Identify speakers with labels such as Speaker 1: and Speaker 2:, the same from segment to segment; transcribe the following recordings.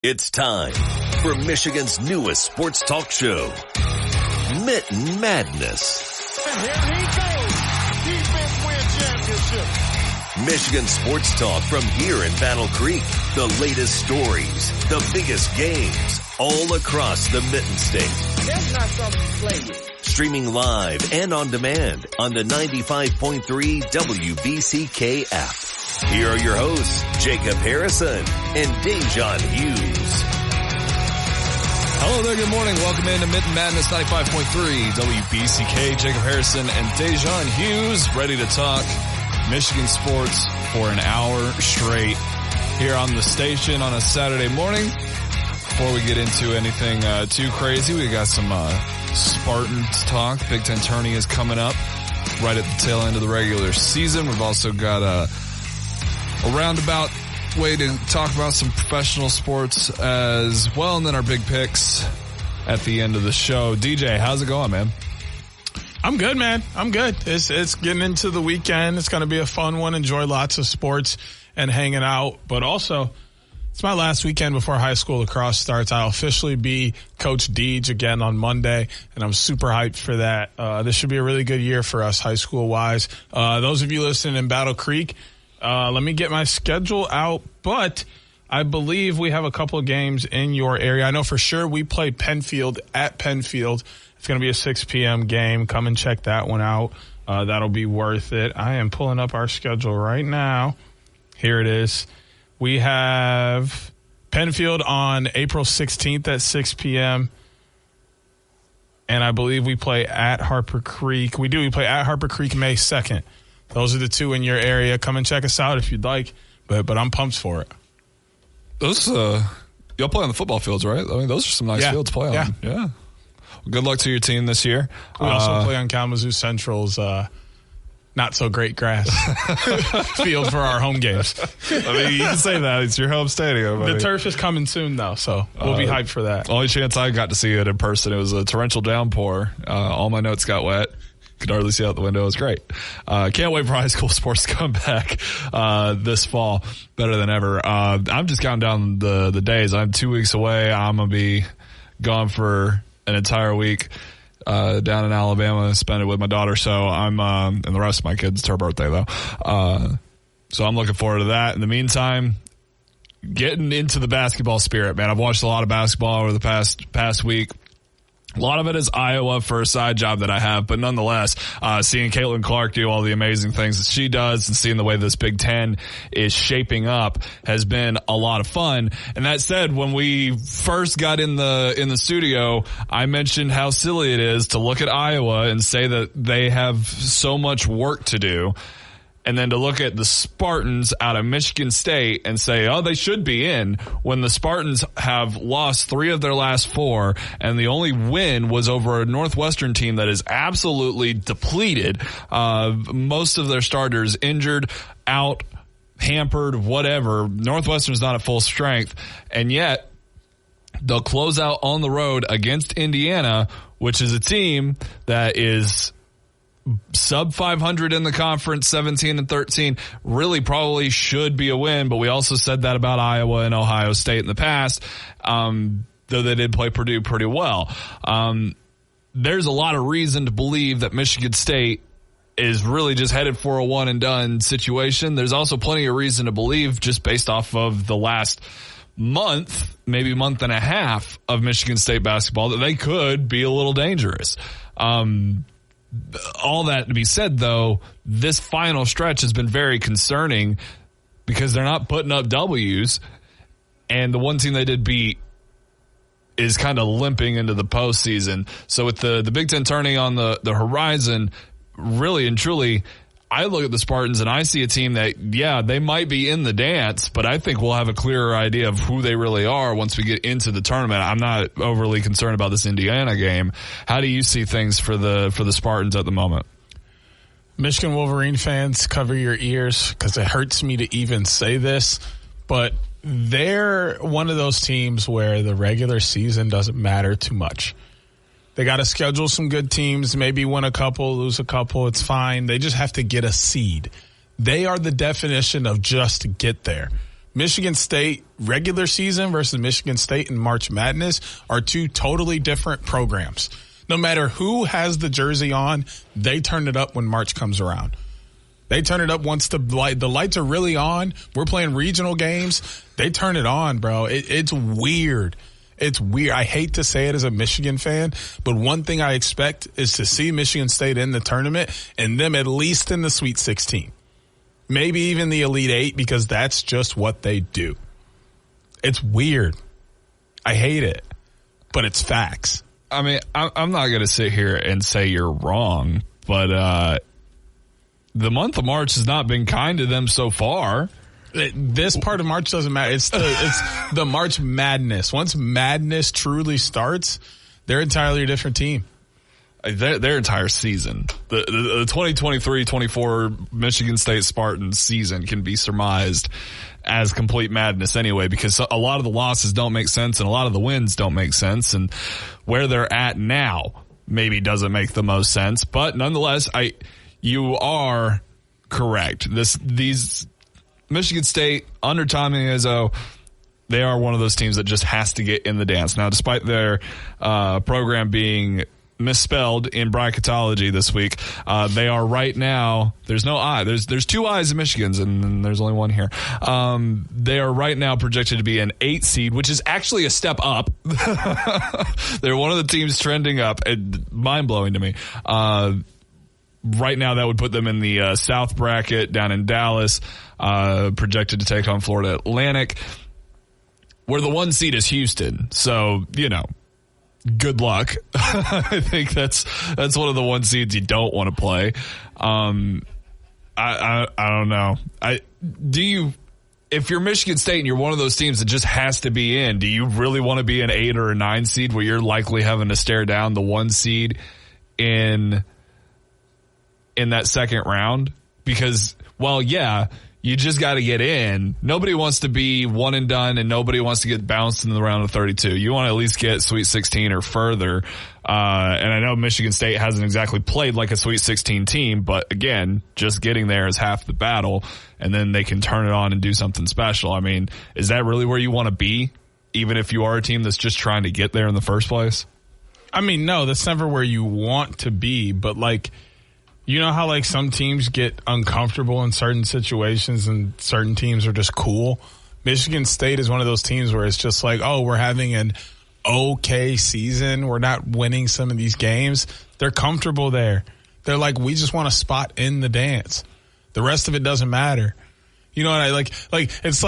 Speaker 1: It's time for Michigan's newest sports talk show, Mitten Madness.
Speaker 2: And here he goes. Defense win championship.
Speaker 1: Michigan sports talk from here in Battle Creek. The latest stories, the biggest games, all across the Mitten State.
Speaker 2: That's not something to play with.
Speaker 1: Streaming live and on demand on the 95.3 WBCK app. Here are your hosts, Jacob Harrison and Da'Jzon Hughes.
Speaker 3: Hello there, good morning. Welcome into Mitten Madness 95.3 WBCK. Jacob Harrison and Da'Jzon Hughes ready to talk Michigan sports for an hour straight here on the station on a Saturday morning. Before we get into anything too crazy, we got some Spartans talk. Big Ten tourney is coming up right at the tail end of the regular season. We've also got a roundabout way to talk about some professional sports as well, and then our big picks at the end of the show. DJ, how's it going, man?
Speaker 4: I'm good, man. I'm good. It's getting into the weekend. It's going to be a fun one. Enjoy lots of sports and hanging out. But also, it's my last weekend before high school lacrosse starts. I'll officially be Coach Deej again on Monday, and I'm super hyped for that. This should be a really good year for us high school-wise. Those of you listening in Battle Creek, let me get my schedule out, but I believe we have a couple of games in your area. I know for sure we play Penfield at Penfield. It's going to be a 6 p.m. game. Come and check that one out. That'll be worth it. I am pulling up our schedule right now. Here it is. We have Penfield on April 16th at 6 p.m., and I believe we play at Harper Creek. We play at Harper Creek May 2nd. Those are the two in your area. Come and check us out if you'd like, but I'm pumped for it.
Speaker 3: Those, y'all play on the football fields, right? I mean, those are some nice fields to play on. Yeah. Well, good luck to your team this year.
Speaker 4: We also play on Kalamazoo Central's not so great grass field for our home games.
Speaker 3: I mean, you can say that. It's your home stadium.
Speaker 4: The turf is coming soon, though, so we'll be hyped for that.
Speaker 3: Only chance I got to see it in person, it was a torrential downpour. All my notes got wet. Could hardly see out the window. It was great. Can't wait for high school sports to come back this fall. Better than ever. I'm just counting down the days. I'm 2 weeks away. I'm going to be gone for an entire week down in Alabama, spend it with my daughter. So I'm and the rest of my kids, it's her birthday, though. So I'm looking forward to that. In the meantime, getting into the basketball spirit, man. I've watched a lot of basketball over the past week. A lot of it is Iowa for a side job that I have, but nonetheless, seeing Caitlin Clark do all the amazing things that she does and seeing the way this Big Ten is shaping up has been a lot of fun. And that said, when we first got in the studio, I mentioned how silly it is to look at Iowa and say that they have so much work to do. And then to look at the Spartans out of Michigan State and say, oh, they should be in, when the Spartans have lost 3 of their last 4, and the only win was over a Northwestern team that is absolutely depleted. Most of their starters injured, out, hampered, whatever. Northwestern's not at full strength, and yet they'll close out on the road against Indiana, which is a team that is sub 500 in the conference, 17-13, really probably should be a win. But we also said that about Iowa and Ohio State in the past, though they did play Purdue pretty well. There's a lot of reason to believe that Michigan State is really just headed for a one and done situation. There's also plenty of reason to believe, just based off of the last month, maybe month and a half of Michigan State basketball, that they could be a little dangerous. All that to be said, though, this final stretch has been very concerning because they're not putting up W's, and the one team they did beat is kind of limping into the postseason. So with the Big Ten tourney on the horizon, really and truly, I look at the Spartans and I see a team that, yeah, they might be in the dance, but I think we'll have a clearer idea of who they really are once we get into the tournament. I'm not overly concerned about this Indiana game. How do you see things for the Spartans at the moment?
Speaker 4: Michigan Wolverine fans, cover your ears because it hurts me to even say this, but they're one of those teams where the regular season doesn't matter too much. They got to schedule some good teams, maybe win a couple, lose a couple. It's fine. They just have to get a seed. They are the definition of just get there. Michigan State regular season versus Michigan State in March Madness are two totally different programs. No matter who has the jersey on, they turn it up when March comes around. They turn it up once the lights are really on. We're playing regional games. They turn it on, bro. It's weird. It's weird. I hate to say it as a Michigan fan, but one thing I expect is to see Michigan State in the tournament and them at least in the Sweet 16. Maybe even the Elite 8, because that's just what they do. It's weird. I hate it, but it's facts.
Speaker 3: I mean, I'm not going to sit here and say you're wrong, but the month of March has not been kind to them so far.
Speaker 4: This part of March doesn't matter. It's the March Madness. Once Madness truly starts, they're entirely a different team.
Speaker 3: Their entire season. The 2023-24 Michigan State Spartans season can be surmised as complete madness anyway, because a lot of the losses don't make sense and a lot of the wins don't make sense, and where they're at now maybe doesn't make the most sense. But nonetheless, you are correct. These Michigan State under Tommy Izzo, they are one of those teams that just has to get in the dance. Now, despite their program being misspelled in bracketology this week, they are right now, there's no I, there's two I's in Michigan's and there's only one here. They are right now projected to be an 8 seed, which is actually a step up. They're one of the teams trending up, and mind-blowing to me. Right now, that would put them in the South bracket down in Dallas, projected to take on Florida Atlantic, where the 1 seed is Houston. So, good luck. I think that's one of the 1 seeds you don't want to play. I don't know. If you're Michigan State and you're one of those teams that just has to be in, do you really want to be an 8 or a 9 seed where you're likely having to stare down the 1 seed in that second round? Because, well, yeah, you just got to get in. Nobody wants to be one and done, and nobody wants to get bounced in the round of 32. You want to at least get Sweet 16 or further. And I know Michigan State hasn't exactly played like a Sweet 16 team, but again, just getting there is half the battle, and then they can turn it on and do something special. I mean, is that really where you want to be, even if you are a team that's just trying to get there in the first place?
Speaker 4: I mean, no, that's never where you want to be, but you know how some teams get uncomfortable in certain situations and certain teams are just cool? Michigan State is one of those teams where it's just we're having an okay season. We're not winning some of these games. They're comfortable there. They're we just want a spot in the dance. The rest of it doesn't matter. You know what I like? It's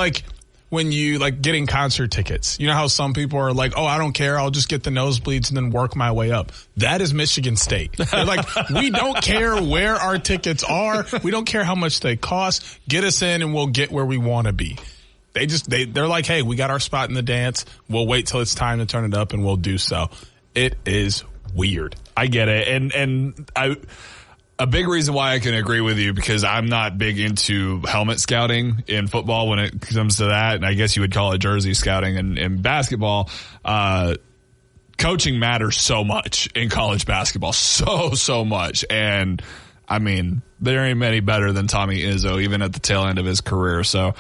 Speaker 4: when you getting concert tickets. You know how some people are I don't care, I'll just get the nosebleeds and then work my way up. That is Michigan State. They're we don't care where our tickets are. We don't care how much they cost. Get us in and we'll get where we want to be. They're hey, we got our spot in the dance. We'll wait till it's time to turn it up and we'll do so. It is weird.
Speaker 3: I get it. And a big reason why I can agree with you, because I'm not big into helmet scouting in football when it comes to that. And I guess you would call it jersey scouting. And in basketball, coaching matters so much in college basketball. So much. And I mean, there ain't many better than Tommy Izzo, even at the tail end of his career. So,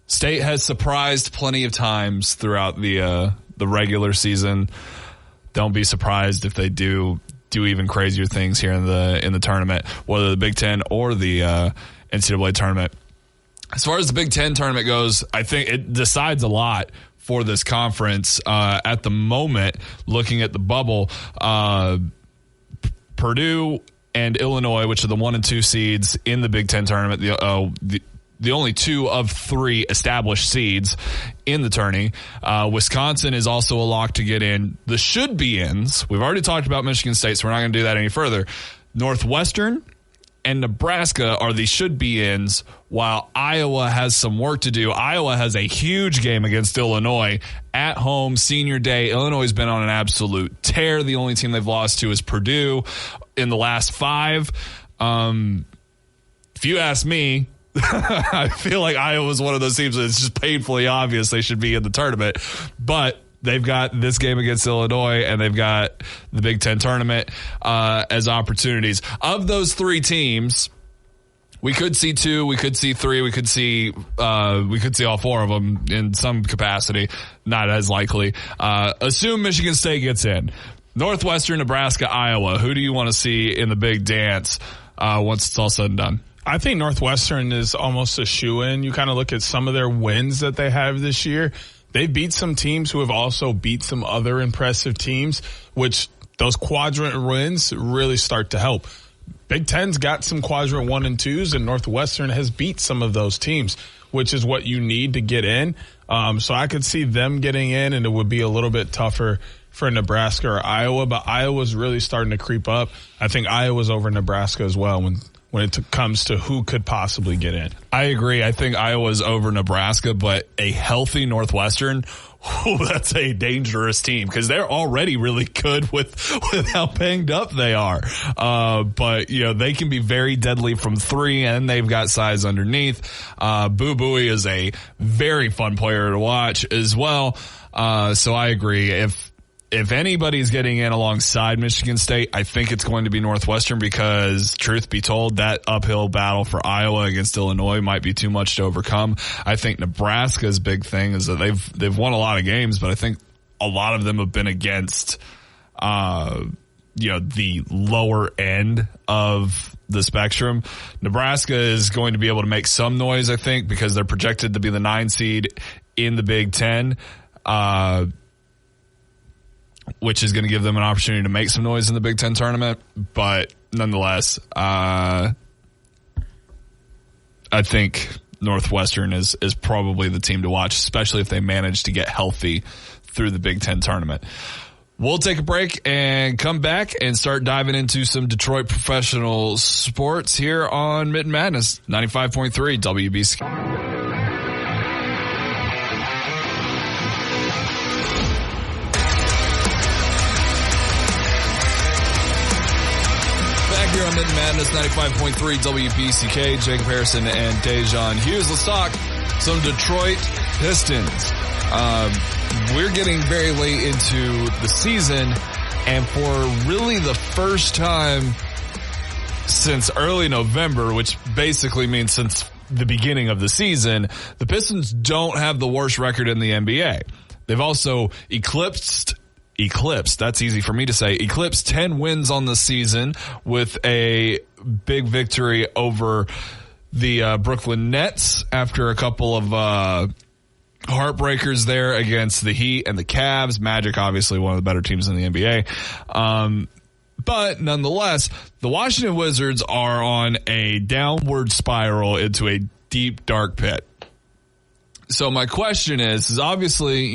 Speaker 3: State has surprised plenty of times throughout the regular season. Don't be surprised if they do even crazier things here in the tournament, whether the Big Ten or the NCAA tournament. As far as the Big Ten tournament goes, I think it decides a lot for this conference at the moment. Looking at the bubble, Purdue and Illinois, which are the 1 and 2 seeds in the Big Ten tournament, the only 2 of 3 established seeds in the tourney. Wisconsin is also a lock to get in. The should-be-ins, we've already talked about Michigan State, so we're not going to do that any further. Northwestern and Nebraska are the should-be-ins, while Iowa has some work to do. Iowa has a huge game against Illinois at home, senior day. Illinois has been on an absolute tear. The only team they've lost to is Purdue in the last 5. If you ask me, I feel like Iowa's one of those teams that it's just painfully obvious they should be in the tournament, but they've got this game against Illinois and they've got the Big Ten tournament as opportunities. Of those 3 teams, We could see 2, we could see 3, we could see all 4 of them in some capacity. Not as likely. Assume Michigan State gets in. Northwestern, Nebraska, Iowa. Who do you want to see in the big dance once it's all said and done?
Speaker 4: I think Northwestern is almost a shoo-in. You kind of look at some of their wins that they have this year. They've beat some teams who have also beat some other impressive teams, which those quadrant wins really start to help. Big Ten's got some quadrant 1 and 2s, and Northwestern has beat some of those teams, which is what you need to get in. So I could see them getting in, and it would be a little bit tougher for Nebraska or Iowa, but Iowa's really starting to creep up. I think Iowa's over Nebraska as well when it comes to who could possibly get in.
Speaker 3: I agree. I think Iowa's over Nebraska, but a healthy Northwestern, that's a dangerous team because they're already really good with how banged up they are. But they can be very deadly from 3, and they've got size underneath. Boo Buie is a very fun player to watch as well. So I agree. If anybody's getting in alongside Michigan State, I think it's going to be Northwestern because, truth be told, that uphill battle for Iowa against Illinois might be too much to overcome. I think Nebraska's big thing is that they've won a lot of games, but I think a lot of them have been against, the lower end of the spectrum. Nebraska is going to be able to make some noise, I think, because they're projected to be the 9 seed in the Big Ten. Which is going to give them an opportunity to make some noise in the Big Ten tournament. But nonetheless, I think Northwestern is probably the team to watch, especially if they manage to get healthy through the Big Ten tournament. We'll take a break and come back and start diving into some Detroit professional sports here on Mitten Madness, 95.3 WBCK. Here on Mitten Madness, 95.3 WBCK, Jacob Harrison and Da'Jzon Hughes. Let's talk some Detroit Pistons. We're getting very late into the season, and for really the first time since early November, which basically means since the beginning of the season, the Pistons don't have the worst record in the NBA. They've also eclipsed, that's easy for me to say, eclipsed 10 wins on the season with a big victory over the Brooklyn Nets after a couple of heartbreakers there against the Heat and the Cavs. Magic, obviously one of the better teams in the NBA. But nonetheless, the Washington Wizards are on a downward spiral into a deep, dark pit. So my question is obviously,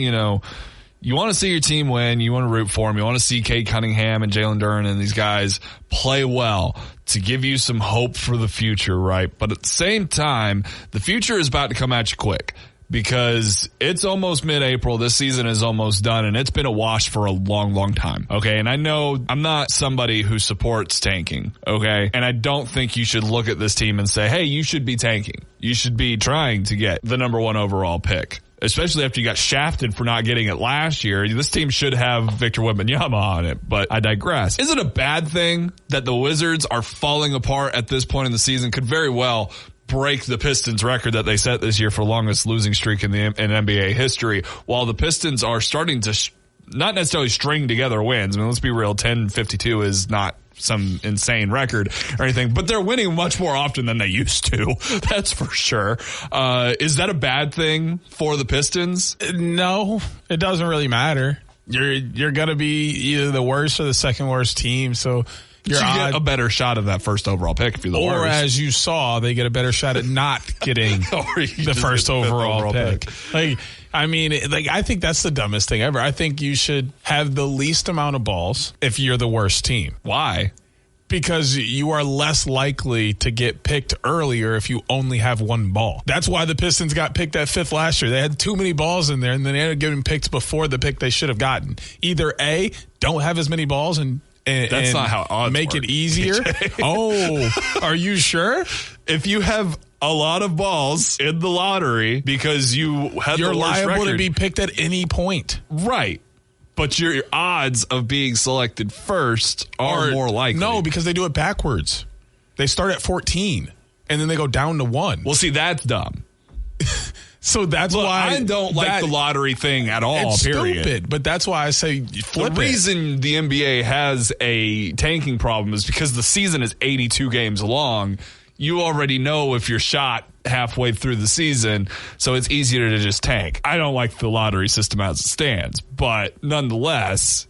Speaker 3: you want to see your team win. You want to root for them. You want to see Cade Cunningham and Jalen Duren and these guys play well to give you some hope for the future, right? But at the same time, the future is about to come at you quick because it's almost mid-April. This season is almost done, and it's been a wash for a long, long time, okay? And I know I'm not somebody who supports tanking, okay? And I don't think you should look at this team and say, hey, you should be tanking. You should be trying to get the number 1 overall pick. Especially after you got shafted for not getting it last year. This team should have Victor Wembanyama on it, but I digress. Is it a bad thing that the Wizards are falling apart at this point in the season? Could very well break the Pistons record that they set this year for longest losing streak in NBA history, while the Pistons are starting to not necessarily string together wins. I mean, let's be real, 10-52 is not some insane record or anything, but they're winning much more often than they used to. That's for sure. Is that a bad thing for the Pistons?
Speaker 4: No, it doesn't really matter. You're going to be either the worst or the second worst team. So you
Speaker 3: get a better shot of that first overall pick if you're the worst.
Speaker 4: Or as you saw, they get a better shot at not getting the first overall pick. I think that's the dumbest thing ever. I think you should have the least amount of balls if you're the worst team.
Speaker 3: Why?
Speaker 4: Because you are less likely to get picked earlier if you only have 1 ball. That's why the Pistons got picked at 5th last year. They had too many balls in there, and then they ended up getting picked before the pick they should have gotten. Either A, don't have as many balls and
Speaker 3: that's not how odds
Speaker 4: make
Speaker 3: work,
Speaker 4: it easier. Oh, are you sure?
Speaker 3: If you have a lot of balls in the lottery because you're
Speaker 4: liable to be picked at any point,
Speaker 3: right? But your odds of being selected first are more likely.
Speaker 4: No, because they do it backwards. They start at 14. and then they go down to 1.
Speaker 3: Well, see, that's dumb.
Speaker 4: So that's why
Speaker 3: I don't like the lottery thing at all.
Speaker 4: It's
Speaker 3: period.
Speaker 4: stupid, but that's why I say flip
Speaker 3: the reason the NBA has a tanking problem is because the season is 82 games long. You already know if you're shot halfway through the season, so it's easier to just tank. I don't like the lottery system as it stands, but nonetheless,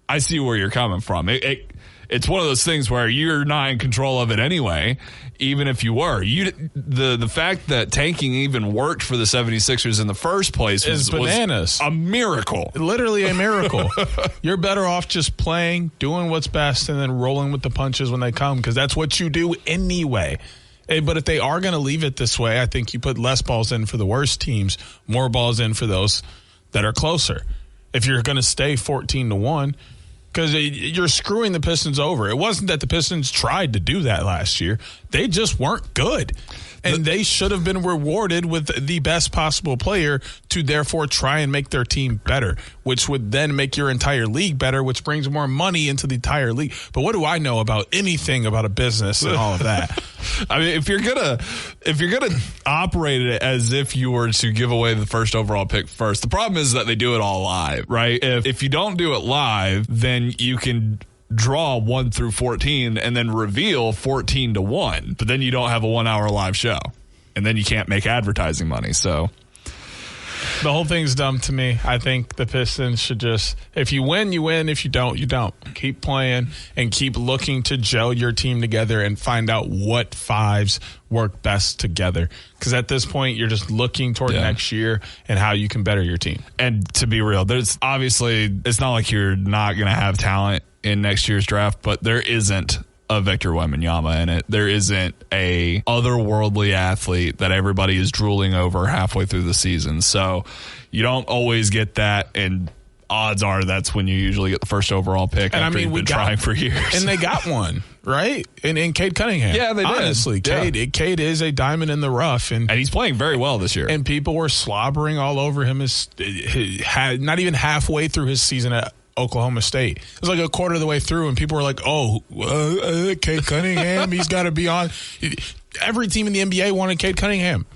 Speaker 3: I see where you're coming from. It's one of those things where you're not in control of it anyway, even if you were. The fact that tanking even worked for the 76ers in the first place was
Speaker 4: bananas.
Speaker 3: A miracle.
Speaker 4: Literally a miracle. You're better off just playing, doing what's best, and then rolling with the punches when they come, because that's what you do anyway. But if they are going to leave it this way, I think you put less balls in for the worst teams, more balls in for those that are closer. If you're going to stay 14-1, because you're screwing the Pistons over. It wasn't that the Pistons tried to do that last year. They just weren't good. And they should have been rewarded with the best possible player to therefore try and make their team better, which would then make your entire league better, which brings more money into the entire league. But what do I know about anything about a business and all of that?
Speaker 3: I mean, if you're gonna operate it as if you were to give away the first overall pick first, the problem is that they do it all live, right? If you don't do it live, then you can draw 1 through 14 and then reveal 14-1, but then you don't have a 1 hour live show, and then you can't make advertising money. So
Speaker 4: the whole thing's dumb to me. I think the Pistons should just, if you win, you win. If you don't, you don't. Keep playing and keep looking to gel your team together and find out what fives work best together. Because at this point, you're just looking toward next year and how you can better your team.
Speaker 3: And to be real, there's obviously, it's not like you're not going to have talent in next year's draft, but there isn't a Victor Wembanyama in it. There isn't a otherworldly athlete that everybody is drooling over halfway through the season. So you don't always get that, and odds are that's when you usually get the first overall pick. And after you've been trying for years. And
Speaker 4: they got one, right? In Cade Cunningham.
Speaker 3: Yeah, they did.
Speaker 4: Honestly, Cade is a diamond in the rough. And
Speaker 3: he's playing very well this year.
Speaker 4: And people were slobbering all over him not even halfway through his season at Oklahoma State. It was like a quarter of the way through, and people were like, Cade Cunningham, he's got to be on. Every team in the NBA wanted Cade Cunningham,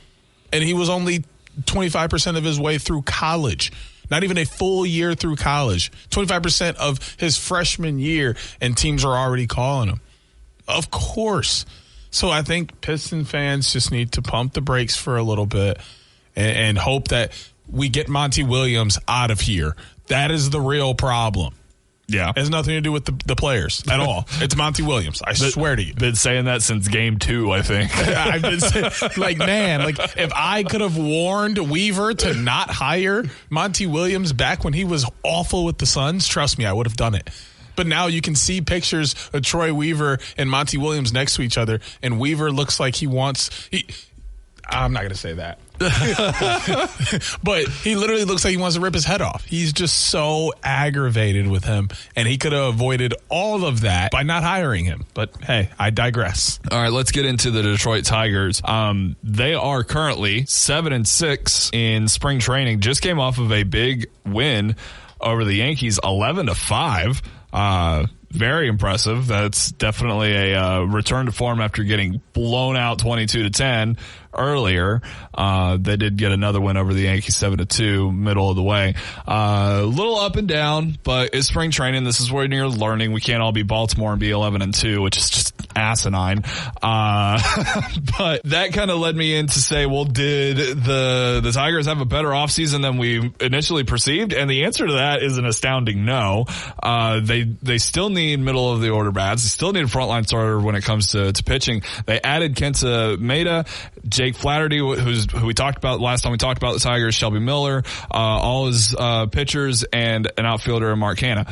Speaker 4: and he was only 25% of his way through college. Not even a full year through college. 25% of his freshman year, and teams are already calling him. Of course. So I think Piston fans just need to pump the brakes for a little bit and hope that we get Monty Williams out of here. That is the real problem.
Speaker 3: Yeah.
Speaker 4: It has nothing to do with the players at all. It's Monty Williams. I swear to you.
Speaker 3: Been saying that since game 2, I think.
Speaker 4: I've been saying, if I could have warned Weaver to not hire Monty Williams back when he was awful with the Suns, trust me, I would have done it. But now you can see pictures of Troy Weaver and Monty Williams next to each other, and Weaver looks like I'm not going to say that. But he literally looks like he wants to rip his head off. He's just so aggravated with hhim, and he could have avoided all of that by not hiring him. But hey, I digress.
Speaker 3: All right, let's get into the Detroit Tigers. They are currently 7-6 in spring training. Just came off of a big win over the Yankees, 11-5. Very impressive. That's definitely a return to form after getting blown out 22-10 earlier. They did get another win over the Yankees 7-2, middle of the way. A little up and down, but it's spring training. This is where you're learning. We can't all be Baltimore and be 11-2, which is just asinine. But that kind of led me in to say, well, did the Tigers have a better offseason than we initially perceived? And the answer to that is an astounding no. They still need middle of the order bats. They still need a frontline starter when it comes to pitching. They added Kenta Maeda, Jake Flaherty, who we talked about last time we talked about the Tigers, Shelby Miller, all his pitchers, and an outfielder in Mark Hanna.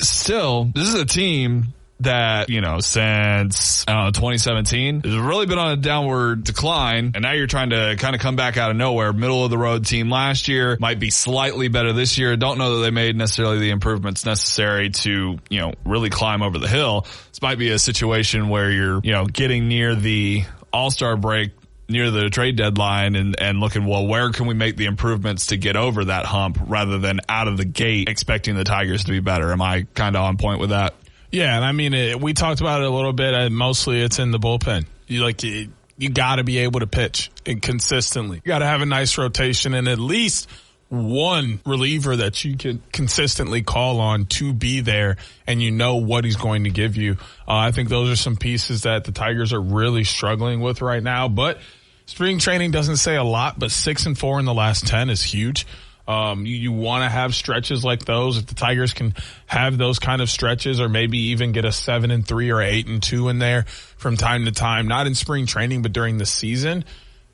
Speaker 3: Still, this is a team that, since 2017 has really been on a downward decline, and now you're trying to kind of come back out of nowhere. Middle of the road team last year, might be slightly better this year. Don't know that they made necessarily the improvements necessary to, really climb over the hill. This might be a situation where you're, getting near the All-Star break, near the trade deadline, and looking, well, where can we make the improvements to get over that hump rather than out of the gate expecting the Tigers to be better? Am I kind of on point with that?
Speaker 4: Yeah, and I mean, we talked about it a little bit. Mostly it's in the bullpen. You got to be able to pitch and consistently. You got to have a nice rotation and at least one reliever that you can consistently call on to be there, and you know what he's going to give you. I think those are some pieces that the Tigers are really struggling with right now. But spring training doesn't say a lot, but 6-4 in the last 10 is huge. You want to have stretches like those. If the Tigers can have those kind of stretches, or maybe even get a 7-3 or 8-2 in there from time to time, not in spring training, but during the season,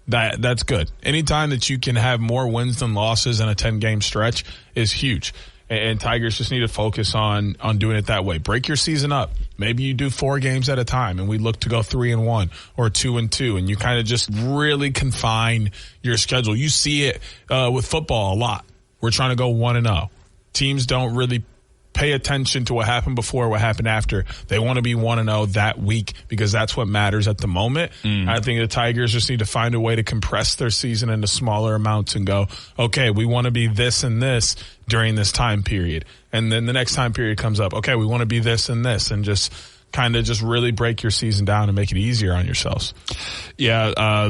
Speaker 4: that's good. Anytime that you can have more wins than losses in a 10-game stretch is huge. And Tigers just need to focus on doing it that way. Break your season up. Maybe you do 4 games at a time, and we look to go 3-1 or 2-2, and you kind of just really confine your schedule. You see it with football a lot. We're trying to go 1-0. Teams don't really pay attention to what happened before, what happened after. They want to be 1-0 that week because that's what matters at the moment. I think the Tigers just need to find a way to compress their season into smaller amounts and go, okay, we want to be this and this during this time period. And then the next time period comes up, okay, we want to be this and this, and just kind of just really break your season down and make it easier on yourselves.
Speaker 3: Yeah,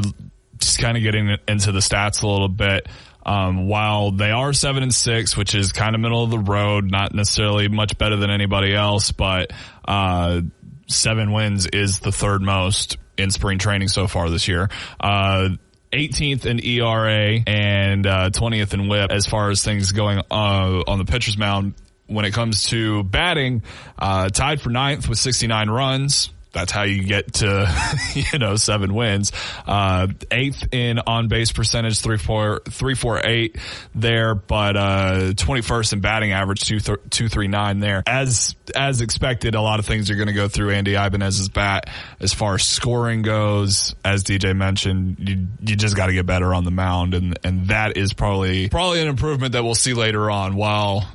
Speaker 3: just kind of getting into the stats a little bit. While they are 7-6, which is kind of middle of the road, not necessarily much better than anybody else, but 7 wins is the third most in spring training so far this year. 18th in ERA and 20th in WHIP as far as things going on the pitcher's mound. When it comes to batting, tied for 9th with 69 runs. That's how you get to, 7 wins. 8th in on-base percentage, 348 there, but 21st in batting average, 239 there. As expected, a lot of things are going to go through Andy Ibanez's bat. As far as scoring goes, as DJ mentioned, you just got to get better on the mound, and that is probably an improvement that we'll see later on. While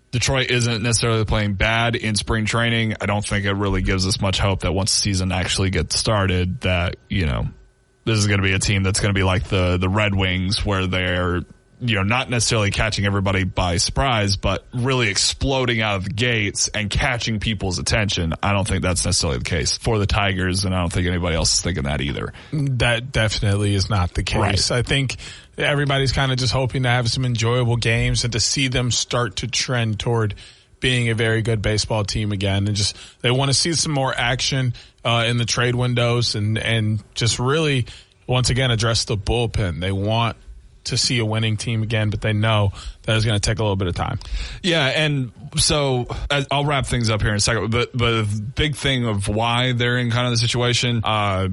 Speaker 3: Detroit isn't necessarily playing bad in spring training, I don't think it really gives us much hope that once the season actually gets started that, this is going to be a team that's going to be like the Red Wings, where they're, not necessarily catching everybody by surprise, but really exploding out of the gates and catching people's attention. I don't think that's necessarily the case for the Tigers, and I don't think anybody else is thinking that either.
Speaker 4: That definitely is not the case. Right. I think everybody's kind of just hoping to have some enjoyable games and to see them start to trend toward being a very good baseball team again. And just, they want to see some more action in the trade windows and just really, once again, address the bullpen. They want to see a winning team again, but they know that it's going to take a little bit of time.
Speaker 3: Yeah, and so I'll wrap things up here in a second, but the big thing of why they're in kind of the situation,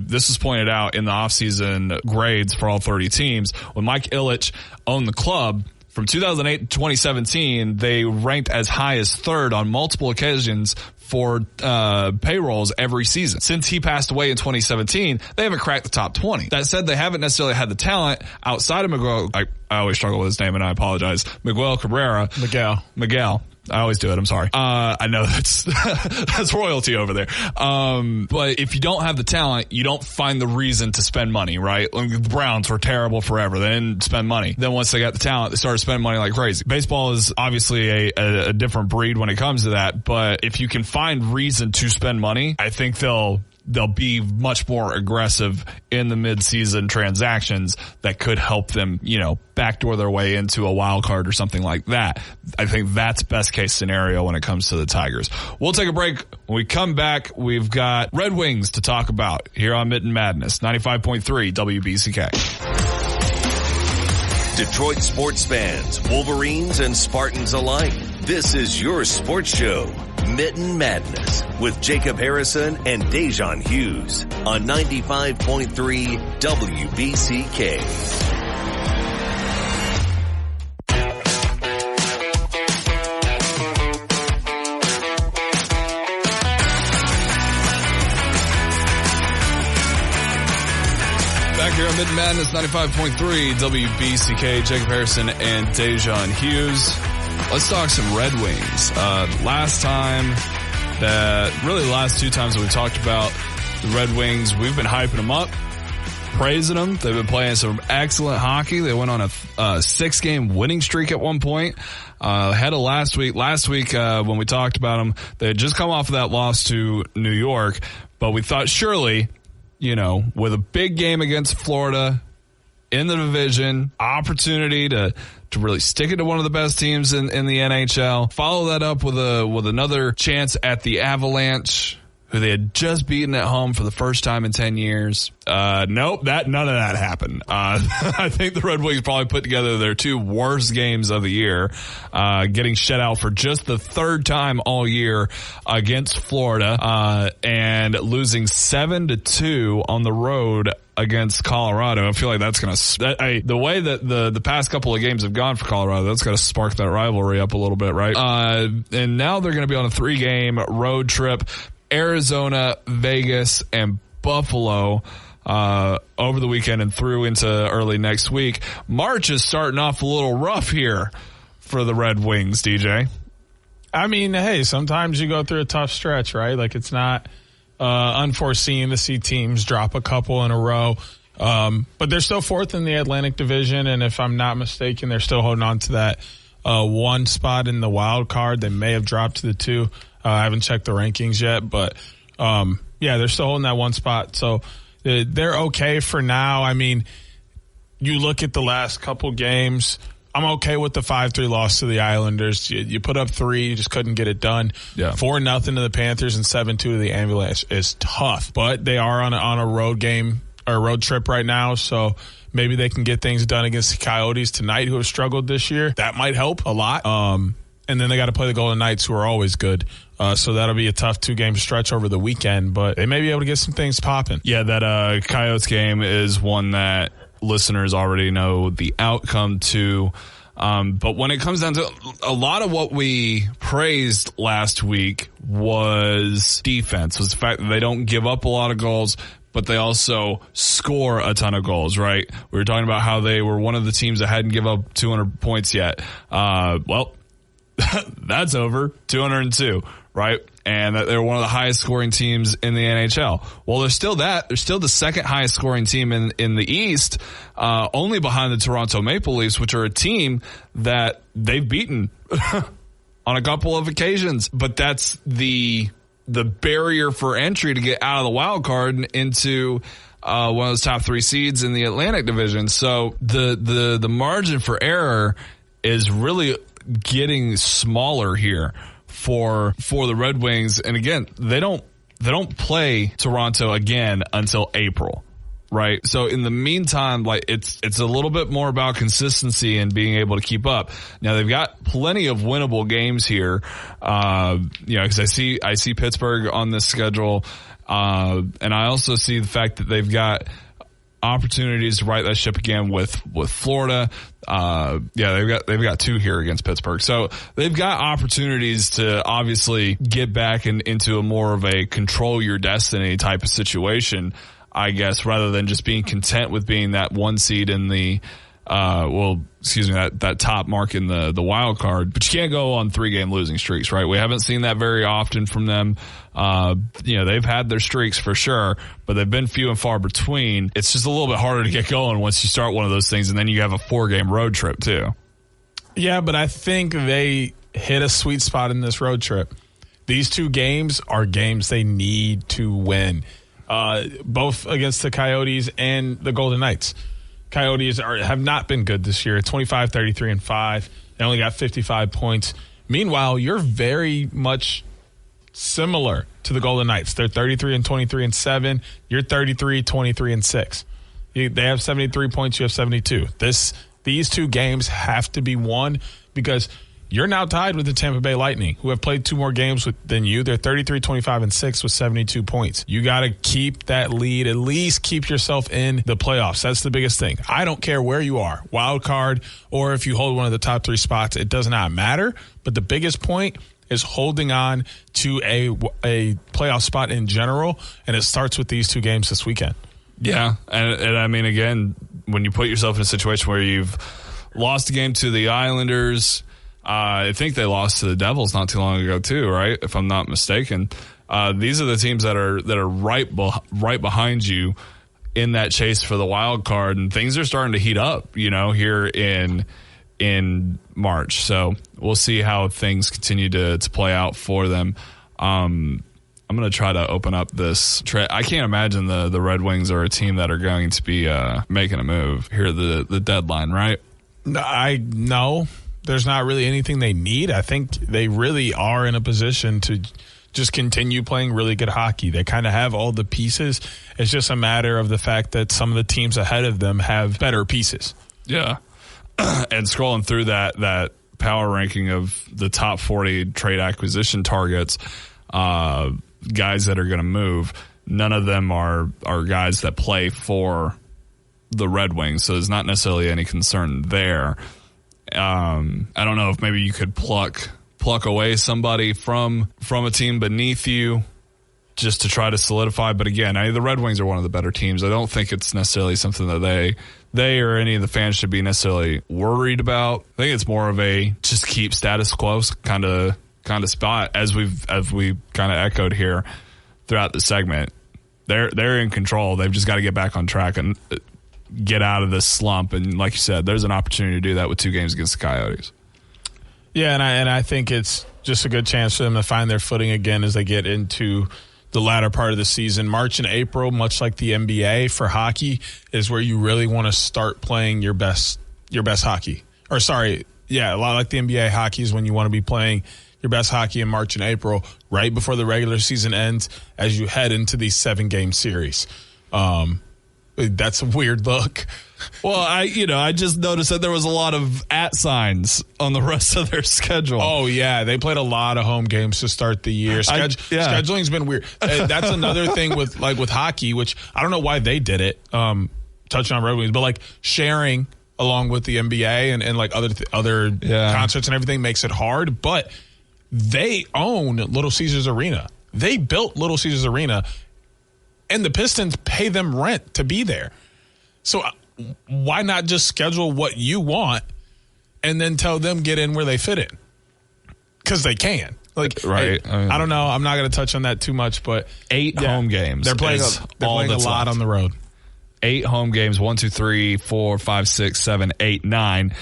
Speaker 3: this was pointed out in the offseason grades for all 30 teams. When Mike Ilitch owned the club, from 2008 to 2017, they ranked as high as 3rd on multiple occasions for payrolls every season. Since he passed away in 2017, they haven't cracked the top 20. That said, they haven't necessarily had the talent outside of Miguel. I always struggle with his name, and I apologize. Miguel Cabrera. Miguel. I always do it. I'm sorry. I know that's royalty over there. But if you don't have the talent, you don't find the reason to spend money, right? Like, the Browns were terrible forever. They didn't spend money. Then once they got the talent, they started spending money like crazy. Baseball is obviously a different breed when it comes to that. But if you can find reason to spend money, I think they'll be much more aggressive in the mid-season transactions that could help them, backdoor their way into a wild card or something like that. I think that's best case scenario when it comes to the Tigers. We'll take a break. When we come back, we've got Red Wings to talk about here on Mitten Madness, 95.3 WBCK.
Speaker 1: Detroit sports fans, Wolverines and Spartans alike. This is your sports show, Mitten Madness, with Jacob Harrison and Da'Jzon Hughes on 95.3 WBCK.
Speaker 3: Here on Mitten Madness, 95.3 WBCK, Jacob Harrison and Da'Jzon Hughes. Let's talk some Red Wings. The last 2 times that we talked about the Red Wings, we've been hyping them up, praising them. They've been playing some excellent hockey. They went on a 6-game winning streak at one point. Ahead of last week. Last week, when we talked about them, they had just come off of that loss to New York, but we thought surely, with a big game against Florida in the division, opportunity to really stick it to one of the best teams in the NHL. Follow that up with another chance at the Avalanche, who they had just beaten at home for the first time in 10 years. Nope, none of that happened. I think the Red Wings probably put together their 2 worst games of the year, getting shut out for just the 3rd time all year against Florida, and losing 7-2 on the road against Colorado. I feel like that's going to, the way that the past couple of games have gone for Colorado, that's going to spark that rivalry up a little bit, right? And now they're going to be on a 3-game road trip. Arizona, Vegas, and Buffalo over the weekend and through into early next week. March is starting off a little rough here for the Red Wings, DJ.
Speaker 4: I mean, hey, sometimes you go through a tough stretch, right? Like, it's not unforeseen to see teams drop a couple in a row. But they're still 4th in the Atlantic Division, and if I'm not mistaken, they're still holding on to that 1 spot in the wild card. They may have dropped to the 2. I haven't checked the rankings yet, but they're still holding that 1 spot. So they're okay for now. I mean, you look at the last couple games, I'm okay with the 5-3 loss to the Islanders. You put up 3, you just couldn't get it done. Yeah. 4-0 to the Panthers and 7-2 to the Avalanche is tough, but they are on a road game or road trip right now, so maybe they can get things done against the Coyotes tonight, who have struggled this year. That might help a lot. And then they got to play the Golden Knights, who are always good. So that'll be a tough 2-game stretch over the weekend, but they may be able to get some things popping.
Speaker 3: Yeah, that Coyotes game is one that listeners already know the outcome to. But when it comes down to a lot of what we praised last week was defense, was the fact that they don't give up a lot of goals, but they also score a ton of goals, right? We were talking about how they were one of the teams that hadn't given up 200 points yet. That's over, 202, right? And that they're one of the highest scoring teams in the NHL. Well, they're still that. They're still the 2nd highest scoring team in the East, only behind the Toronto Maple Leafs, which are a team that they've beaten on a couple of occasions. But that's the barrier for entry to get out of the wild card into one of those top 3 seeds in the Atlantic Division. So the margin for error is really getting smaller here for the Red Wings. And again, they don't play Toronto again until April, right? So in the meantime, like it's a little bit more about consistency and being able to keep up. Now they've got plenty of winnable games here. Because I see Pittsburgh on this schedule. And I also see the fact that they've got opportunities to right that ship again with Florida. They've got 2 here against Pittsburgh. So they've got opportunities to obviously get back into a more of a control your destiny type of situation, I guess, rather than just being content with being that 1 seed in the that top mark in the wild card. But you can't go on 3-game losing streaks, right? We haven't seen that very often from them. They've had their streaks for sure, but they've been few and far between. It's just a little bit harder to get going once you start one of those things, and then you have a 4-game road trip too.
Speaker 4: Yeah, but I think they hit a sweet spot in this road trip. These 2 games are games they need to win, both against the Coyotes and the Golden Knights. Coyotes have not been good this year. 25, 33, and 5. They only got 55 points. Meanwhile, you're very much similar to the Golden Knights. They're 33 and 23 and 7. You're 33, 23 and 6. They have 73 points. You have 72. These 2 games have to be won because you're now tied with the Tampa Bay Lightning, who have played 2 more games than you. They're 33, 25, and 6 with 72 points. You got to keep that lead, at least keep yourself in the playoffs. That's the biggest thing. I don't care where you are, wild card, or if you hold one of the top 3 spots. It does not matter. But the biggest point is holding on to a playoff spot in general, and it starts with these 2 games this weekend.
Speaker 3: Yeah, and I mean, again, when you put yourself in a situation where you've lost a game to the Islanders, I think they lost to the Devils not too long ago too, right? If I'm not mistaken. These are the teams that are right behind you in that chase for the wild card, and things are starting to heat up, here in March. So we'll see how things continue to play out for them. I'm going to try to open up this trade. I can't imagine the Red Wings are a team that are going to be making a move here at the deadline, right?
Speaker 4: No, there's not really anything they need. I think they really are in a position to just continue playing really good hockey. They kind of have all the pieces. It's just a matter of the fact that some of the teams ahead of them have better pieces.
Speaker 3: Yeah. And scrolling through that power ranking of the top 40 trade acquisition targets, guys that are going to move, none of them are guys that play for the Red Wings, so there's not necessarily any concern there. I don't know if maybe you could pluck away somebody from a team beneath you just to try to solidify. But again, the Red Wings are one of the better teams. I don't think it's necessarily something that they or any of the fans should be necessarily worried about. I think it's more of a just keep status quo kind of spot, as we kind of echoed here throughout the segment. They're in control. They've just got to get back on track and get out of this slump. And like you said, there's an opportunity to do that with 2 games against the Coyotes.
Speaker 4: Yeah, and I think it's just a good chance for them to find their footing again as they get into the latter part of the season. March and April, much like the NBA for hockey, is where you really want to start playing your best hockey. Or sorry, yeah, a lot like the NBA, hockey is when you want to be playing your best hockey in March and April, right before the regular season ends, as you head into these 7-game series. That's a weird look.
Speaker 3: Well, I just noticed that there was a lot of @ signs on the rest of their schedule.
Speaker 4: Oh, yeah. They played a lot of home games to start the year. Scheduling's been weird. That's another thing with hockey, which I don't know why they did it, touching on Red Wings, but like sharing along with the NBA and like other concerts and everything makes it hard. But they own Little Caesars Arena. They built Little Caesars Arena, and the Pistons pay them rent to be there. So why not just schedule what you want and then tell them get in where they fit in? Because they can.
Speaker 3: Right.
Speaker 4: I don't know. I'm not going to touch on that too much, but
Speaker 3: 8 home games.
Speaker 4: They're playing a lot on the road.
Speaker 3: 8 home games, 1, 2, 3, 4, 5, 6, 7, 8, 9,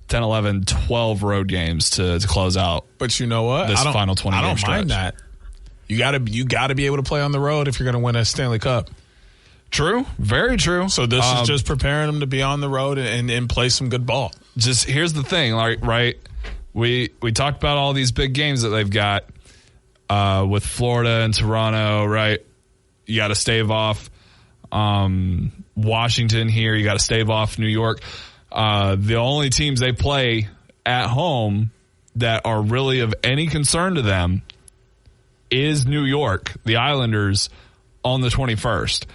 Speaker 3: 10, 11, 12 road games to close out.
Speaker 4: But you know what?
Speaker 3: This final 20 game stretch.
Speaker 4: I don't mind that. You got to be able to play on the road if you're going to win a Stanley Cup.
Speaker 3: True. Very true.
Speaker 4: So this is just preparing them to be on the road and play some good ball.
Speaker 3: Just here's the thing, right? We talked about all these big games that they've got with Florida and Toronto, right? You got to stave off Washington here. You got to stave off New York. The only teams they play at home that are really of any concern to them is New York, the Islanders, on the 21st.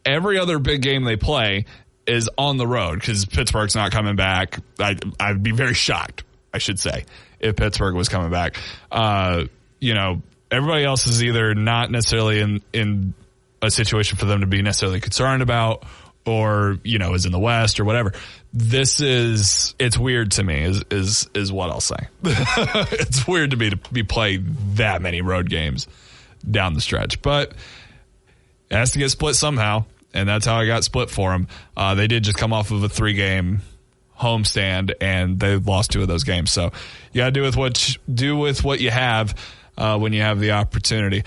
Speaker 3: Every other big game they play is on the road because Pittsburgh's not coming back. I'd be very shocked, I should say, if Pittsburgh was coming back. Everybody else is either not necessarily in a situation for them to be necessarily concerned about, or, is in the West or whatever. It's weird to me is what I'll say. It's weird to me to be playing that many road games down the stretch, but it has to get split somehow. And that's how I got split for them. They did just come off of a 3-game homestand, and they lost 2 of those games. So you got to do with what you have when you have the opportunity.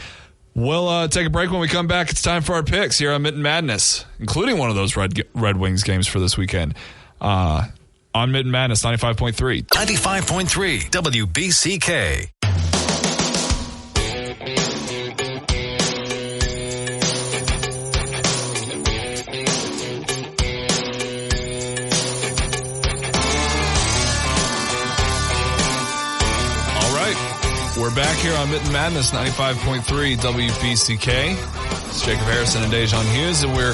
Speaker 3: We'll take a break. When we come back, it's time for our picks here on Mitten Madness, including one of those Red Wings games for this weekend. On Mitten Madness, 95.3.
Speaker 1: 95.3 WBCK.
Speaker 3: We're back here on Mitten Madness, 95.3 WBCK. It's Jacob Harrison and Da'Jzon Hughes, and we're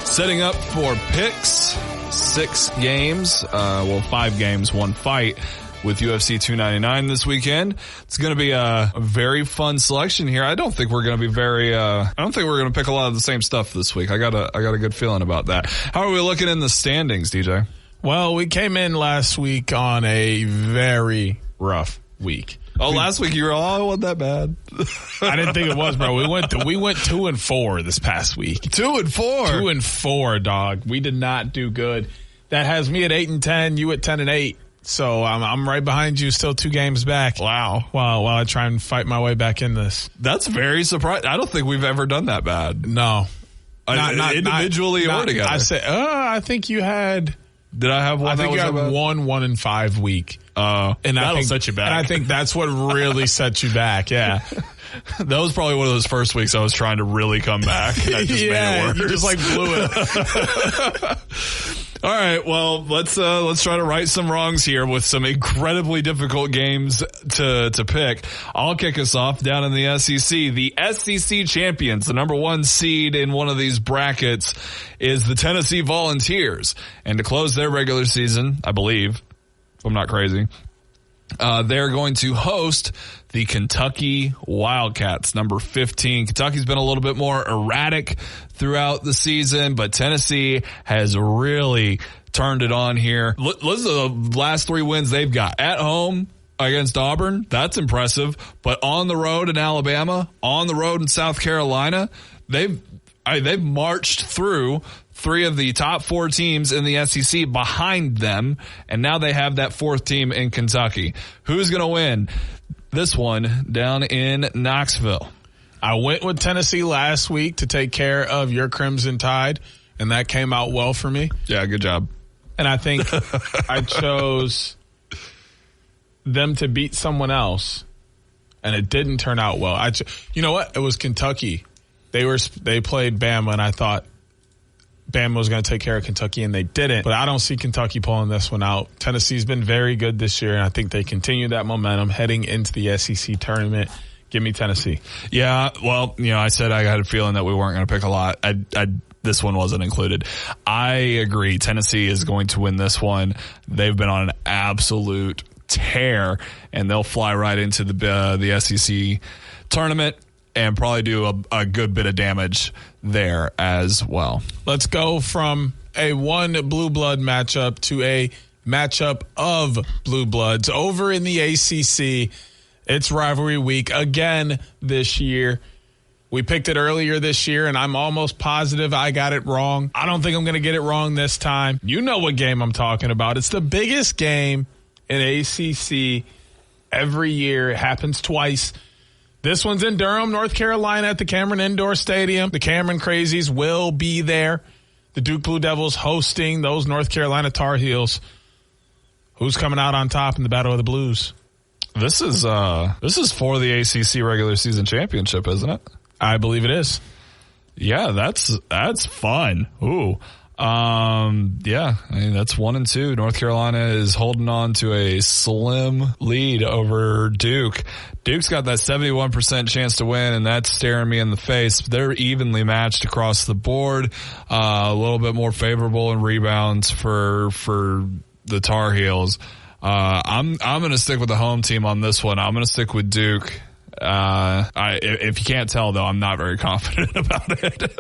Speaker 3: setting up for picks. 6 games, 5 games, 1 fight with UFC 299 this weekend. It's going to be a very fun selection here. I don't think we're going to be I don't think we're going to pick a lot of the same stuff this week. I got a good feeling about that. How are we looking in the standings, DJ?
Speaker 4: Well, we came in last week on a very rough week.
Speaker 3: Last week you were all, it wasn't that bad.
Speaker 4: I didn't think it was, bro. We went 2-4 this past week.
Speaker 3: 2-4?
Speaker 4: 2-4, dog. We did not do good. That has me at 8-10, you at 10-8. So I'm right behind you, still 2 games back.
Speaker 3: Wow.
Speaker 4: While I try and fight my way back in this.
Speaker 3: That's very surprising. I don't think we've ever done that bad.
Speaker 4: No.
Speaker 3: Not individually or together.
Speaker 4: I think you had.
Speaker 3: Did I have one?
Speaker 4: I think you had 1 and 5 week.
Speaker 3: And that'll set you back.
Speaker 4: And I think that's what really set you back. Yeah.
Speaker 3: That was probably one of those first weeks I was trying to really come back. And I just made it worse.
Speaker 4: You just blew it.
Speaker 3: All right, well, let's try to right some wrongs here with some incredibly difficult games to pick. I'll kick us off down in the SEC. The SEC champions, the number 1 seed in one of these brackets, is the Tennessee Volunteers. And to close their regular season, I believe, if I'm not crazy, they're going to host the Kentucky Wildcats, number 15. Kentucky's been a little bit more erratic throughout the season, but Tennessee has really turned it on here. Listen to the last 3 wins they've got. At home against Auburn, that's impressive. But on the road in Alabama, on the road in South Carolina, they've marched through 3 of the top 4 teams in the SEC behind them, and now they have that 4th team in Kentucky. Who's going to win this one down in Knoxville?
Speaker 4: I went with Tennessee last week to take care of your Crimson Tide, and that came out well for me.
Speaker 3: Yeah, good job.
Speaker 4: And I think I chose them to beat someone else, and it didn't turn out well. You know what? It was Kentucky. They played Bama, and I thought Bama was going to take care of Kentucky, and they didn't. But I don't see Kentucky pulling this one out. Tennessee's been very good this year, and I think they continue that momentum heading into the SEC tournament. Give me Tennessee.
Speaker 3: Yeah, well, I said I had a feeling that we weren't going to pick a lot. This one wasn't included. I agree. Tennessee is going to win this one. They've been on an absolute tear, and they'll fly right into the SEC tournament and probably do a good bit of damage there as well.
Speaker 4: Let's go from a one blue blood matchup to a matchup of blue bloods over in the ACC. It's rivalry week again this year. We picked it earlier this year, and I'm almost positive I got it wrong. I don't think I'm going to get it wrong this time. You know what game I'm talking about. It's the biggest game in ACC every year. It happens twice. This one's in Durham, North Carolina at the Cameron Indoor Stadium. The Cameron Crazies will be there. The Duke Blue Devils hosting those North Carolina Tar Heels. Who's coming out on top in the Battle of the Blues?
Speaker 3: This is for the ACC regular season championship, isn't it?
Speaker 4: I believe it is.
Speaker 3: Yeah, that's fun. Ooh. Yeah, I mean, that's 1-2. North Carolina is holding on to a slim lead over Duke. Duke's got that 71% chance to win, and that's staring me in the face. They're evenly matched across the board. A little bit more favorable in rebounds for the Tar Heels. I'm going to stick with the home team on this one. I'm going to stick with Duke. If you can't tell, though, I'm not very confident about it.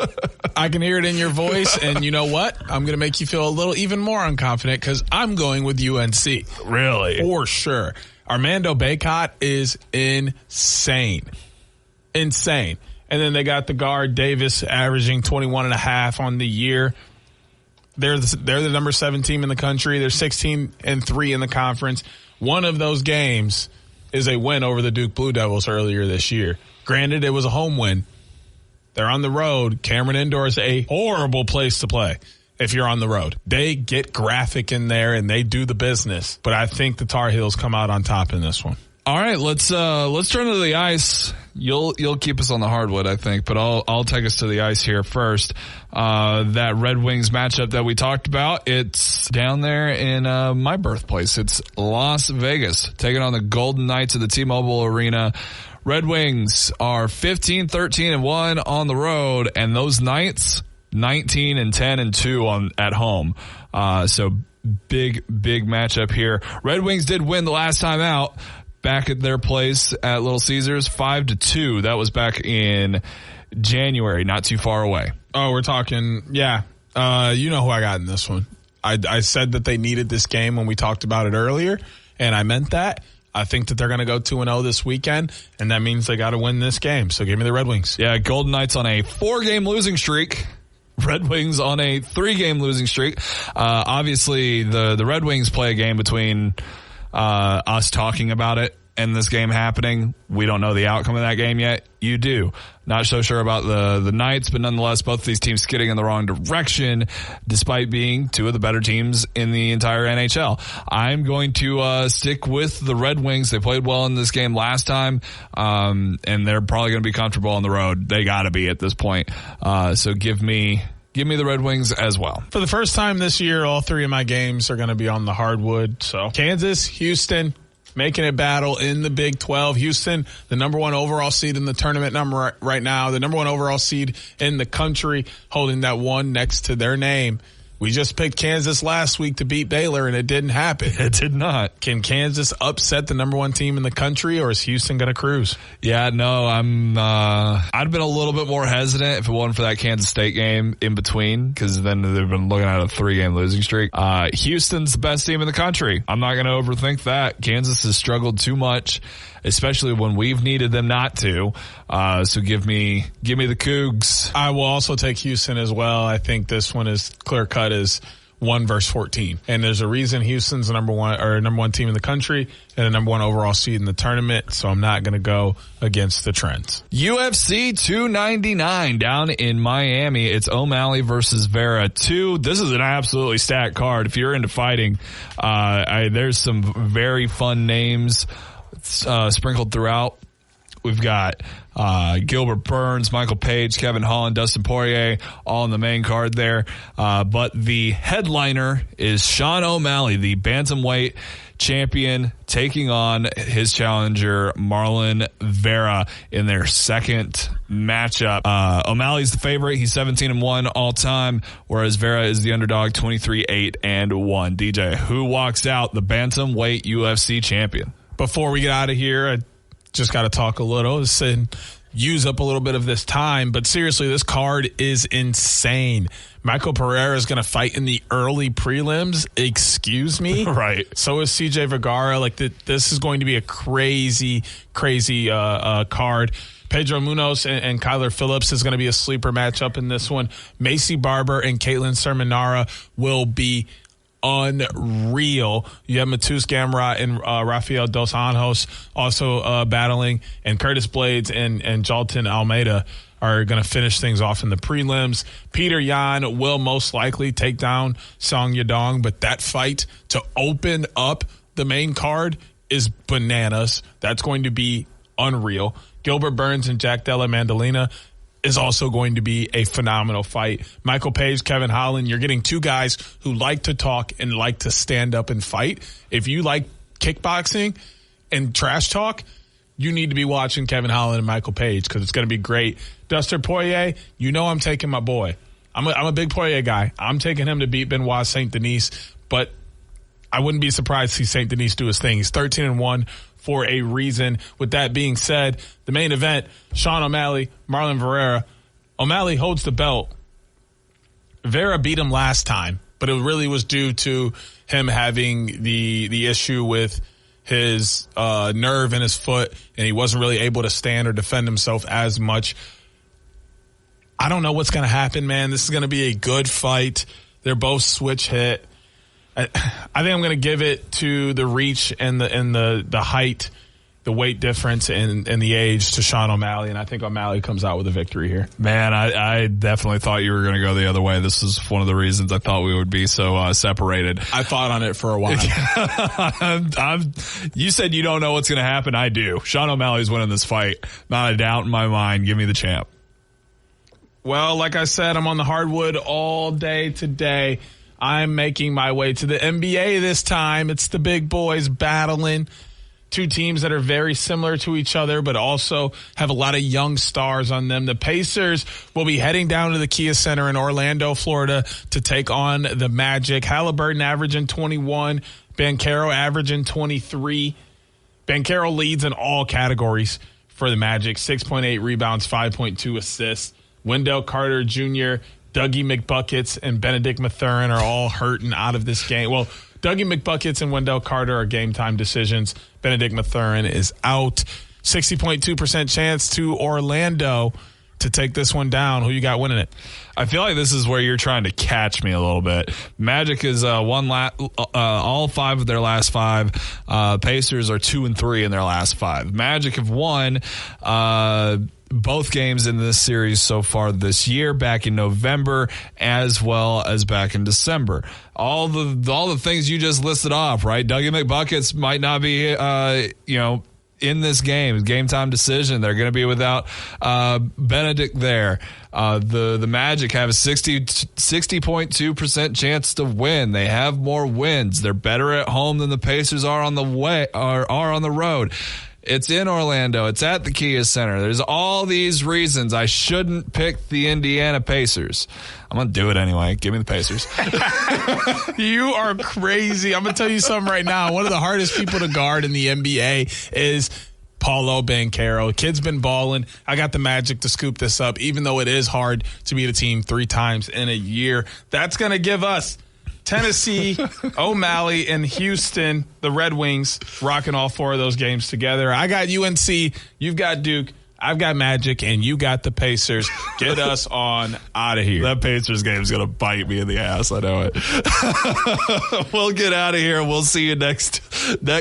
Speaker 4: I can hear it in your voice, and you know what? I'm going to make you feel a little even more unconfident because I'm going with UNC.
Speaker 3: Really?
Speaker 4: For sure. Armando Bacot is insane. Insane. And then they got the guard Davis averaging 21.5 on the year. They're the number 7 team in the country. They're 16-3 in the conference. One of those games is a win over the Duke Blue Devils earlier this year. Granted, it was a home win. They're on the road. Cameron Indoor is a horrible place to play if you're on the road. They get graphic in there and they do the business. But I think the Tar Heels come out on top in this one.
Speaker 3: All right, let's turn to the ice. You'll keep us on the hardwood, I think, but I'll take us to the ice here first. That Red Wings matchup that we talked about, it's down there in my birthplace. It's Las Vegas, taking on the Golden Knights of the T-Mobile Arena. Red Wings are 15-13-1 on the road, and those Knights 19-10-2 at home. So big matchup here. Red Wings did win the last time out, back at their place at Little Caesars, 5-2. That was back in January, not too far away.
Speaker 4: Oh, we're talking, yeah. You know who I got in this one. I said that they needed this game when we talked about it earlier, and I meant that. I think that they're going to go 2-0 this weekend, and that means they got to win this game. So give me the Red Wings.
Speaker 3: Yeah, Golden Knights on a 4-game losing streak. Red Wings on a 3-game losing streak. Obviously, the Red Wings play a game between us talking about it and this game happening. We don't know the outcome of that game yet. You do. Not so sure about the Knights, but nonetheless, both of these teams skidding in the wrong direction, despite being two of the better teams in the entire NHL. I'm going to stick with the Red Wings. They played well in this game last time, and they're probably going to be comfortable on the road. They got to be at this point. So give me the Red Wings as well.
Speaker 4: For the first time this year, all 3 of my games are going to be on the hardwood. So Kansas, Houston, making it battle in the Big 12. Houston, the number 1 overall seed in the tournament right now, the number 1 overall seed in the country, holding that 1 next to their name. We just picked Kansas last week to beat Baylor, and it didn't happen.
Speaker 3: It did not.
Speaker 4: Can Kansas upset the number 1 team in the country, or is Houston going to cruise?
Speaker 3: Yeah, no, I'd been a little bit more hesitant if it wasn't for that Kansas State game in between, because then they've been looking at a 3-game losing streak. Houston's the best team in the country. I'm not going to overthink that. Kansas has struggled too much, especially when we've needed them not to. So give me the Cougs.
Speaker 4: I will also take Houston as well. I think this one is clear cut as 1 versus 14. And there's a reason Houston's the number 1 team in the country and the number 1 overall seed in the tournament. So I'm not going to go against the trends.
Speaker 3: UFC 299 down in Miami. It's O'Malley versus Vera 2. This is an absolutely stacked card. If you're into fighting, there's some very fun names sprinkled throughout. We've got Gilbert Burns, Michael Page, Kevin Holland, Dustin Poirier, all in the main card there. But the headliner is Sean O'Malley, the bantamweight champion, taking on his challenger Marlon Vera in their second matchup. O'Malley's the favorite. He's 17-1 all time, whereas Vera is the underdog, 23-8-1. DJ, who walks out the bantamweight UFC champion?
Speaker 4: Before we get out of here, I just got to talk a little and use up a little bit of this time. But seriously, this card is insane. Michael Pereira is going to fight in the early prelims. Excuse me?
Speaker 3: Right.
Speaker 4: So is CJ Vergara. This is going to be a crazy card. Pedro Munoz and Kyler Phillips is going to be a sleeper matchup in this one. Macy Barber and Caitlin Sermonara will be unreal. You have Matus Gamrot and Rafael Dos Anjos also battling, and Curtis Blades and Jalton Almeida are going to finish things off in the prelims. Peter Yan will most likely take down Song Yadong, but that fight to open up the main card is bananas. That's going to be unreal. Gilbert Burns and Jack Della Mandolina is also going to be a phenomenal fight. Michael Page, Kevin Holland, you're getting 2 guys who like to talk and like to stand up and fight. If you like kickboxing and trash talk, you need to be watching Kevin Holland and Michael Page, because it's going to be great. Dustin Poirier, I'm taking my boy. I'm a big Poirier guy. I'm taking him to beat Benoit Saint Denis, but I wouldn't be surprised to see Saint Denis do his thing. He's 13-1 for a reason. With that being said, the main event, Sean O'Malley, Marlon Vera. O'Malley holds the belt. Vera beat him last time, but it really was due to him having the issue with his nerve in his foot, and he wasn't really able to stand or defend himself as much. I don't know what's going to happen, man. This is going to be a good fight. They're both switch hit. I think I'm going to give it to the reach and the height, the weight difference, and the age to Sean O'Malley, and I think O'Malley comes out with a victory here.
Speaker 3: Man, I definitely thought you were going to go the other way. This is one of the reasons I thought we would be so separated.
Speaker 4: I thought on it for a while.
Speaker 3: You said you don't know what's going to happen. I do. Sean O'Malley's winning this fight. Not a doubt in my mind. Give me the champ.
Speaker 4: Well, like I said, I'm on the hardwood all day today. I'm making my way to the NBA this time. It's the big boys battling. 2 teams that are very similar to each other, but also have a lot of young stars on them. The Pacers will be heading down to the Kia Center in Orlando, Florida, to take on the Magic. Halliburton averaging 21. Banchero averaging 23. Banchero leads in all categories for the Magic. 6.8 rebounds, 5.2 assists. Wendell Carter Jr., Dougie McBuckets, and Benedict Mathurin are all hurting out of this game. Well, Dougie McBuckets and Wendell Carter are game-time decisions. Benedict Mathurin is out. 60.2% chance to Orlando to take this one down. Who you got winning it?
Speaker 3: I feel like this is where you're trying to catch me a little bit. Magic is all 5 of their last 5. Pacers are 2-3 in their last 5. Magic have won both games in this series so far this year, back in November as well as back in December. All the things you just listed off, right? Dougie McBuckets might not be in this game time decision. They're going to be without Benedict there. The Magic have a 60.2% chance to win. They have more wins. They're better at home than the Pacers are on the road. It's in Orlando. It's at the Kia Center. There's all these reasons I shouldn't pick the Indiana Pacers. I'm going to do it anyway. Give me the Pacers.
Speaker 4: You are crazy. I'm going to tell you something right now. One of the hardest people to guard in the NBA is Paolo Banchero. Kid's been balling. I got the Magic to scoop this up, even though it is hard to beat a team 3 times in a year. That's going to give us Tennessee, O'Malley, and Houston, the Red Wings, rocking all 4 of those games together. I got UNC, you've got Duke, I've got Magic, and you got the Pacers. Get us on out of here.
Speaker 3: That Pacers game is going to bite me in the ass. I know it. We'll get out of here. We'll see you next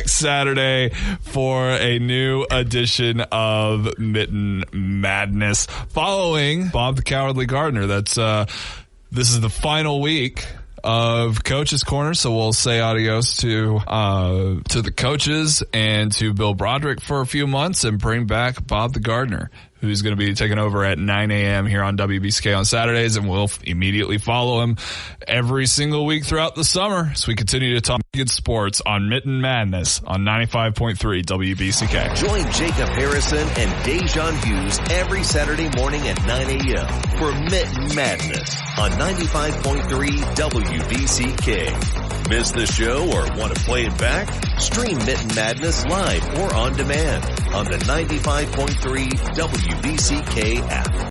Speaker 3: Saturday for a new edition of Mitten Madness following Bob the Cowardly Gardener. This is the final week of Coach's Corner, so we'll say adios to the coaches and to Bill Broderick for a few months and bring back Bob the Gardener, who's going to be taking over at 9 a.m. here on WBCK on Saturdays, and we'll immediately follow him every single week throughout the summer as we continue to talk good sports on Mitten Madness on 95.3 WBCK.
Speaker 1: Join Jacob Harrison and Da'Jzon Hughes every Saturday morning at 9 a.m. for Mitten Madness on 95.3 WBCK. Miss the show or want to play it back? Stream Mitten Madness live or on demand on the 95.3 WBCK app.